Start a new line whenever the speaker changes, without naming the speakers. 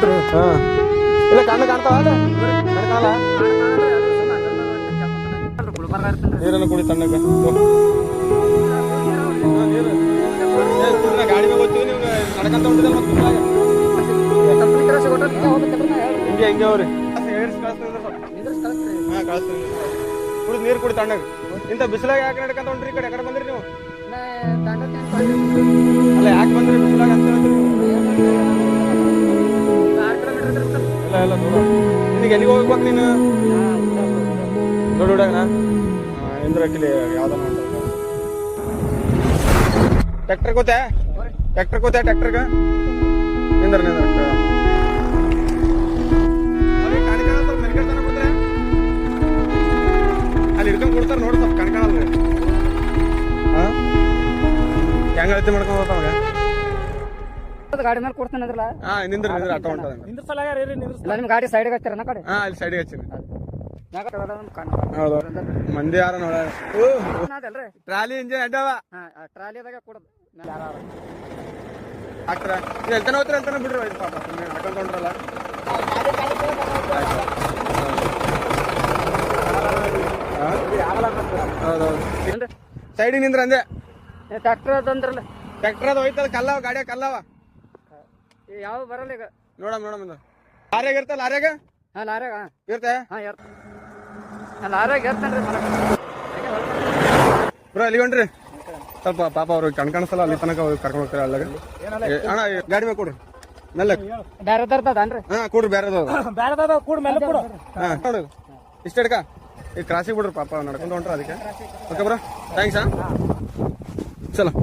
ಹೌದ್ರಿ
ಇಲ್ಲ ಕಣ್ಣು ಕಾಣ್ತಾವ ಕಾಣಲ್ಲ ನೀರನ್ನು ಕುಡಿ ತಣ್ಣಗ ಗಾಡಿ ಮೇಲೆ ಹೋಗ್ತೀವಿ ನೀವು ನಡ್ಕಂತ ಹೊಂಟಿದಲ್ಲ ಹಿಂಗೆ ಹಿಂಗೆ ಅವ್ರಿ ಕಳಿಸ್ತೀನಿ ಕುಡಿದು ನೀರು ಕುಡಿ ತಣ್ಣಗ ಇಂಥ ಬಿಸಿಲಾಗ ಯಾಕೆ ನಡ್ಕಂತ ಹೊಂಟ್ರಿ ಈ ಕಡೆ ಎಕಡೆ ಬಂದ್ರಿ ನೀವು ಅಲ್ಲ ಯಾಕೆ ಬಂದ್ರಿ ಬಿಸಿಲಾಗ ಅಂತ ಹೇಳ್ತೀರಿ ಇಲ್ಲ ಇಲ್ಲ ದೂರ ನಿನಗೆ ಎಲ್ಲಿಗೆ ಹೋಗ್ಬೇಕು ನೀನು ದೊಡ್ಡ ಹುಡುಗನ ಇಂದ್ರಕಿಲಿ ಯಾವ್ದೋ ಟ್ರ್ಯಾಕ್ಟರ್ ಕೋತೆ ಟ್ರ್ಯಾಕ್ಟರ್ಗೆ ನಿಂದ್ರ ಅಲ್ಲಿ ಹಿಡ್ಕೊಂಡ್ ಕೊಡ್ತಾರ ನೋಡಿ ಸ್ವಲ್ಪ ಕಣ್ಕಾಣಲ್ರಿ ಹೆಂಗ ಅಳತೆ ಮಾಡ್ಕೊಂಡ್ ಹೋಗ್ತಾವಾಗ
ಗಾಡಿ ಮೇಲೆ ಕೊಡ್ತಾನೆ ಅದ್ರಲ್ಲ
ನಿಂದ್ರ ಆಟೋ ಹೊಂಟದ
ನಿಮ್ ಗಾಡಿ ಸೈಡ್ಗೆ ಹಚ್ಚಾರ ಕಡೆ
ಅಲ್ಲಿ ಸೈಡ್ಗೆ ಹಚ್ಚಿನಿ ಹೌದು ಮಂದಿ ಯಾರ ನೋಡ ಟ್ರಾಲಿ ಇಂಜಿನ್ ಅಡ್ಡವ
ಟ್ರಾಲಿದಾಗ ಕೊಡೋದು
ಹಾಕ್ತಾರ ಎಲ್ತಾನೆ ಹೋಗ್ತಾರ ಎಲ್ತಾನೆ ಬಿಡ್ರಿ ಪಾಪ ಹಾಕೊಂಡ್ ತೊಗೊಂಡ್ರಲ್ಲ ಹೌದೌದು ಸೈಡಿಗೆ ನಿಂದ್ರ ಅಂದೆ
ಟ್ರ್ಯಾಕ್ಟರ್ ಅದಂದ್ರಲ್ಲ
ಟ್ರ್ಯಾಕ್ಟರ್ ಅದು ಹೋಯ್ತದ ಕಲ್ಲವ ಗಾಡಿಯಾಗ ಕಲ್ಲವ
ಯಾವ ಬರಲ್ಲ ಈಗ
ನೋಡಮ್ ಲಾರ್ಯಾಗ ಇರ್ತ ಲಾರ್ಯಾಗ
ಲಾರ್ಯಾಗ
ಇರ್ತೆ
ಲಾರ್ಯಾಗ ಇರ್ತೇನ್ರಿ
ಬ್ರೋ ಅಲ್ಲಿ ಹೊಂಟ್ರಿ ಸ್ವಲ್ಪ ಪಾಪ ಅವ್ರು ಕಣ್ಕಾಣಿಸಲ್ಲ ಅಲ್ಲಿ ತನಕ ಕರ್ಕೊಂಡು ಹೋಗ್ತಾರೆ ಅಲ್ಲಾಗ ಅಣ್ಣ ಗಾಡಿ ಮೇಲೆ ಕೊಡ್ರಿ ಮೆಲ್ಲಕ್
ಬೇರೆದರ್ದನ್ರಿ
ಕೊಡ್ರಿ ಬೇರೆದ
ಕೂಡ ಮೇಲೆ ಕೊಡು
ನೋಡು ಇಷ್ಟ ಹಿಡ್ಕ ಈ ಕ್ರಾಸಿಗೆ ಬಿಡ್ರಿ ಪಾಪ ನಡ್ಕೊಂಡು ಹೊಂಟ್ರ ಅದಕ್ಕೆ ಓಕೆ ಬ್ರೋ ಥ್ಯಾಂಕ್ಸ್ ಚಲೋ